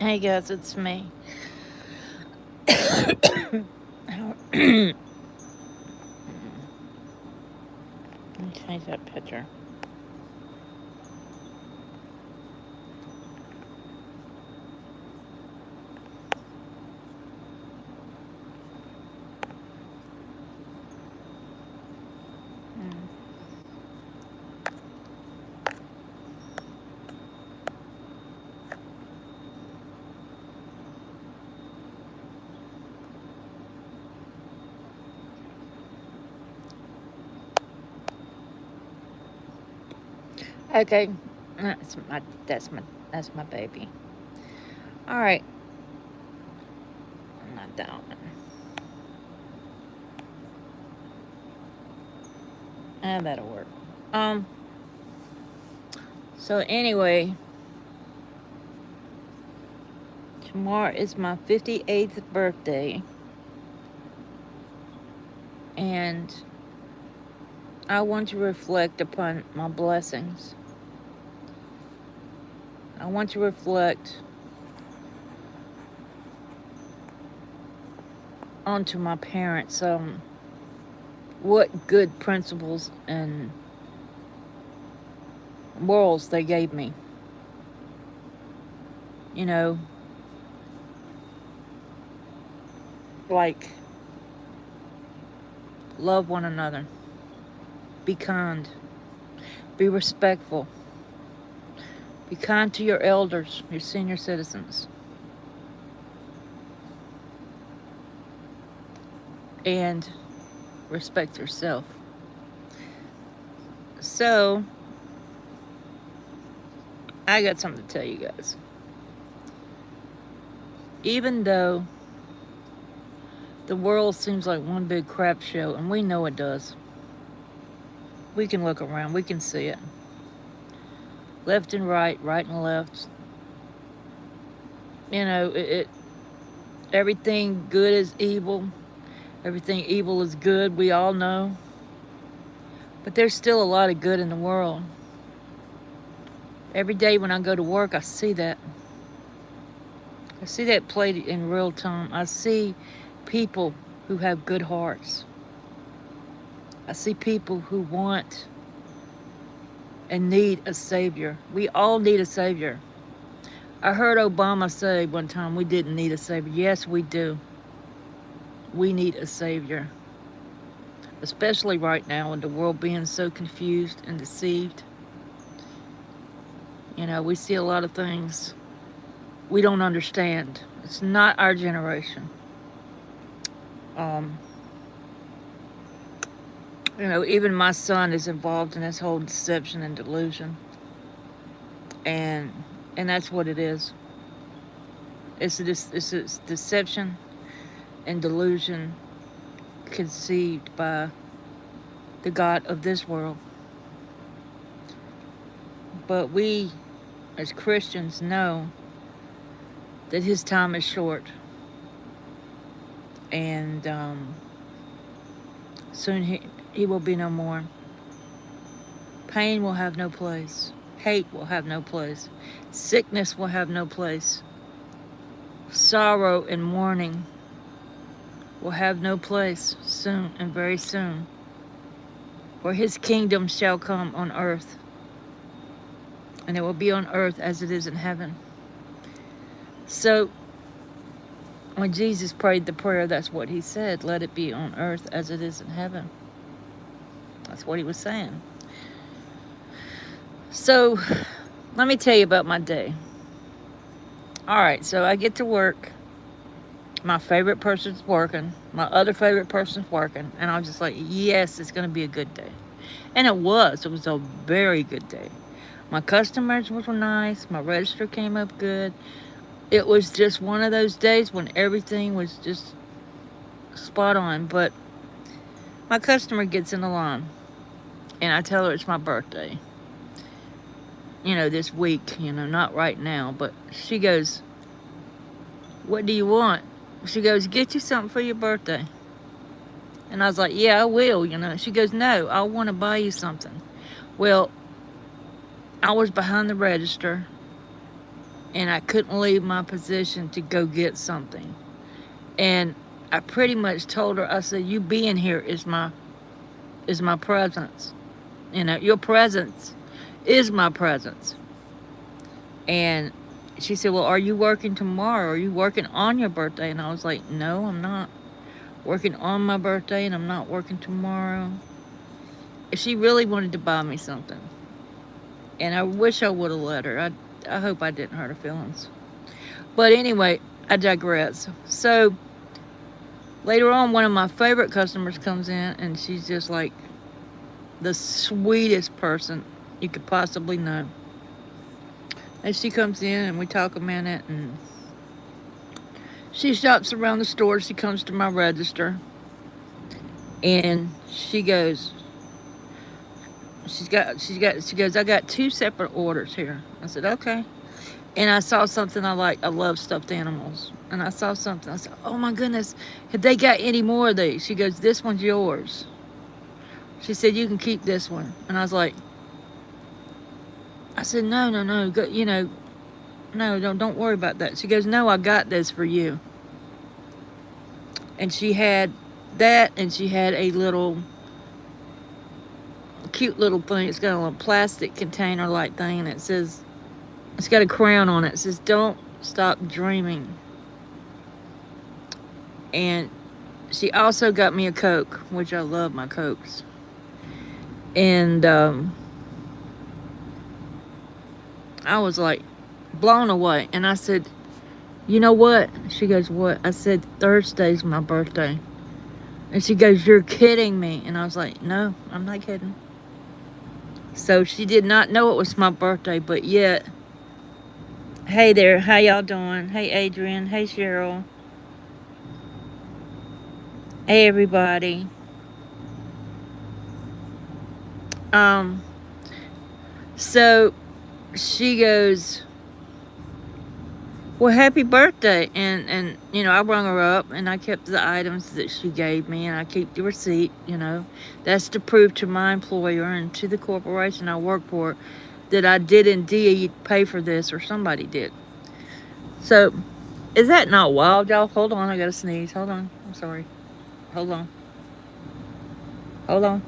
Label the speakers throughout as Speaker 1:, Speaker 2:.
Speaker 1: Hey guys, it's me. Let me change that picture. Okay, that's my baby. All right, not that one. That'll work. Um. So anyway, tomorrow is my 58th birthday, and I want to reflect upon my blessings. I want to reflect onto my parents, what good principles and morals they gave me. You know, like love one another, be kind, be respectful, be kind to your elders, your senior citizens, and respect yourself. So, I got something to tell you guys. Even though the world seems like one big crap show, and we know it does, we can look around, we can see it. Left and right, right and left. You know, everything good is evil, everything evil is good, we all know. But there's still a lot of good in the world. Every day when I go to work, I see that. I see that played in real time. I see people who have good hearts. I see people who want and need a savior. We all need a savior. I heard Obama say one time we didn't need a savior. Yes, we do. We need a savior. Especially right now with the world being so confused and deceived. You know, we see a lot of things we don't understand. It's not our generation. Um, you know, even my son is involved in this whole deception and delusion. And that's what it is. It's a deception and delusion conceived by the God of this world. But we, as Christians, know that his time is short. And soon he will be no more. Pain will have no place. Hate will have no place. Sickness will have no place. Sorrow and mourning will have no place soon and very soon. For his kingdom shall come on earth. And it will be on earth as it is in heaven. So, when Jesus prayed the prayer, that's what he said. Let it be on earth as it is in heaven. That's what he was saying. So, let me tell you about my day. Alright, so I get to work. My favorite person's working. My other favorite person's working. And I'm just like, yes, it's going to be a good day. And it was. It was a very good day. My customers were nice. My register came up good. It was just one of those days when everything was just spot on. But my customer gets in the line. And I tell her it's my birthday. You know, this week. You know, not right now. But she goes, what do you want? She goes, get you something for your birthday. And I was like, yeah, I will, you know. She goes, no, I want to buy you something. Well, I was behind the register. and I couldn't leave my position to go get something. And I pretty much told her, I said, you being here is my presence. You know, your presence is my presence. And she said, well, are you working tomorrow? Are you working on your birthday? And I was like, no, I'm not working on my birthday, and I'm not working tomorrow. She really wanted to buy me something. And I wish I would have let her. I hope I didn't hurt her feelings. But anyway, I digress. So later on, one of my favorite customers comes in, and she's just like the sweetest person you could possibly know. And she comes in, and we talk a minute, and she shops around the store. She comes to my register, and she goes, I got two separate orders here. I said, okay. And I saw something I like. I love stuffed animals. And I saw something. I said, oh my goodness, have they got any more of these? She goes, this one's yours. She said, you can keep this one. And I was like, I said, no, go, you know, no, don't worry about that. She goes, no, I got this for you. And she had that, and she had a little cute little thing. It's got a little plastic container like thing, and it says, it's got a crown on it. It says, don't stop dreaming. And she also got me a Coke, which I love my Cokes. And I was like blown away. And I said, you know what? She goes, what? I said, Thursday's my birthday. And she goes, you're kidding me. And I was like, no, I'm not kidding. So she did not know it was my birthday, but yet, hey there, how y'all doing? Hey Adrian, hey Cheryl. Hey everybody. So she goes, well, happy birthday. And you know, I rung her up, and I kept the items that she gave me, and I keep the receipt, you know. That's to prove to my employer and to the corporation I work for that I did indeed pay for this, or somebody did. So, is that not wild, y'all? Hold on, I gotta sneeze. Hold on. I'm sorry. Hold on. Hold on.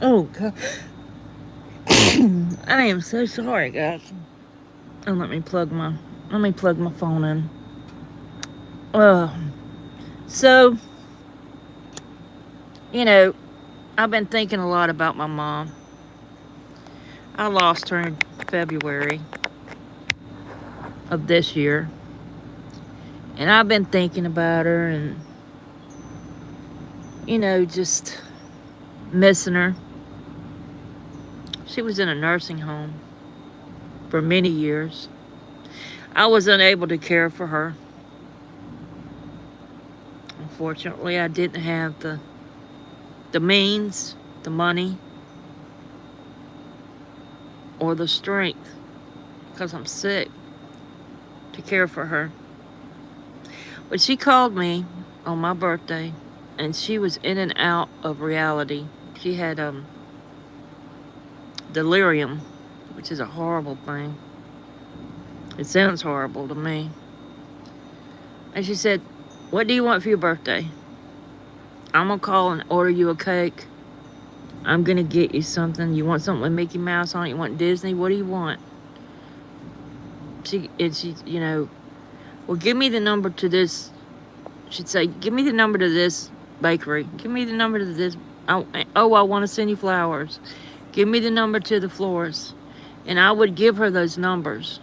Speaker 1: Oh, God. I am so sorry, guys. Oh, let me plug my phone in. So, you know, I've been thinking a lot about my mom. I lost her in February of this year. And I've been thinking about her and, you know, just missing her. She was in a nursing home for many years. I was unable to care for her. Unfortunately, I didn't have the means, the money, or the strength, because I'm sick, to care for her. But she called me on my birthday, and she was in and out of reality. She had delirium, which is a horrible thing. It sounds horrible to me. And she said, what do you want for your birthday? I'm going to call and order you a cake. I'm going to get you something. You want something with Mickey Mouse on it? You want Disney? What do you want? She, you know, well, give me the number to this. She'd say, give me the number to this bakery. Give me the number to this. I want to send you flowers. Give me the number to the florist. And I would give her those numbers,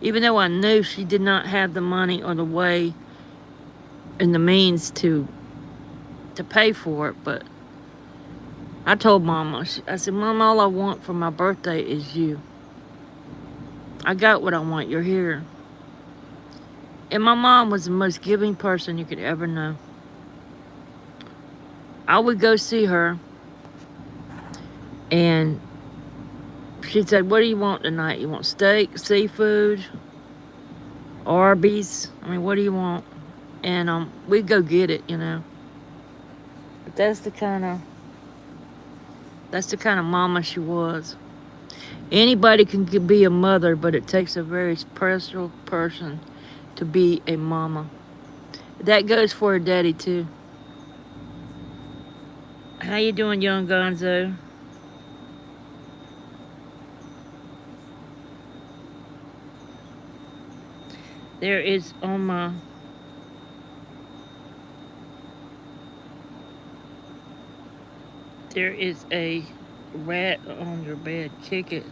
Speaker 1: even though I knew she did not have the money or the way and the means to pay for it. But I told Mama, I said, Mama, all I want for my birthday is you. I got what I want. You're here. And my mom was the most giving person you could ever know. I would go see her, and she'd say, what do you want tonight? You want steak, seafood, Arby's? I mean, what do you want? And we'd go get it, you know. But that's the kind of mama she was. Anybody can be a mother, but it takes a very special person to be a mama. That goes for a daddy too. How you doing, young Gonzo? There is on my... There is a rat on your bed. Kick it.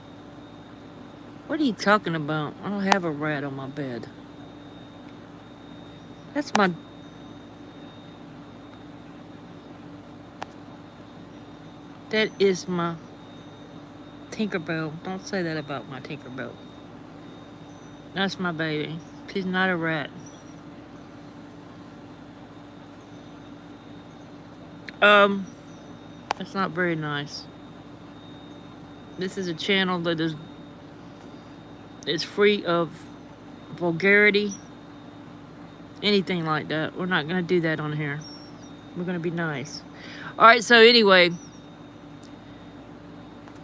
Speaker 1: What are you talking about? I don't have a rat on my bed. That's my... That is my Tinkerbell. Don't say that about my Tinkerbell. That's my baby. She's not a rat. That's not very nice. This is a channel that is free of vulgarity, anything like that. We're not gonna do that on here. We're gonna be nice. All right. So anyway,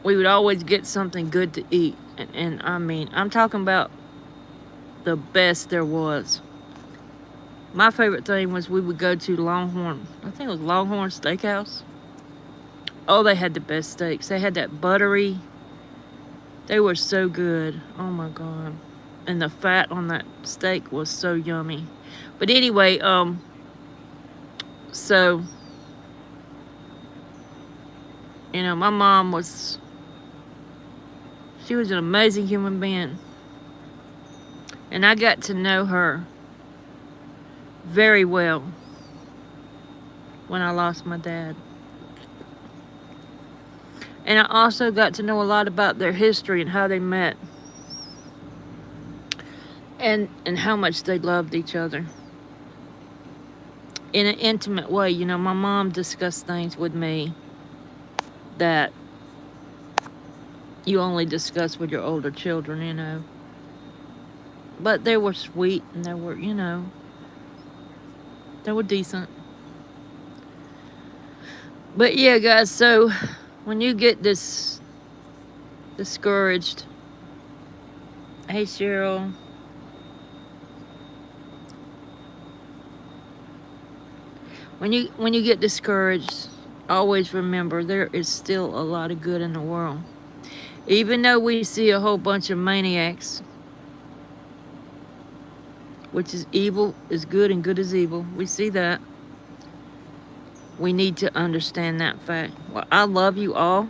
Speaker 1: we would always get something good to eat, and I mean, I'm talking about the best there was. My favorite thing was we would go to Longhorn. I think it was Longhorn Steakhouse. Oh, they had the best steaks. They had that buttery. They were so good. Oh my God. And the fat on that steak was so yummy. But anyway, so, you know, my mom was, she was an amazing human being. And I got to know her very well when I lost my dad. And I also got to know a lot about their history and how they met. And how much they loved each other. In an intimate way. You know, my mom discussed things with me that you only discuss with your older children, you know. But they were sweet and they were, you know, they were decent. But yeah, guys, so when you get discouraged, hey Cheryl, when you get discouraged, always remember there is still a lot of good in the world. Even though we see a whole bunch of maniacs, which is evil is good and good is evil, we see that. We need to understand that fact. Well, I love you all.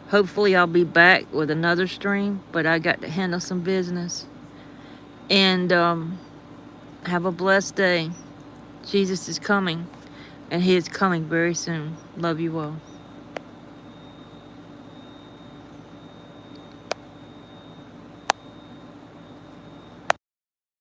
Speaker 1: Hopefully I'll be back with another stream, but I got to handle some business. And have a blessed day. Jesus is coming, and he is coming very soon. Love you all.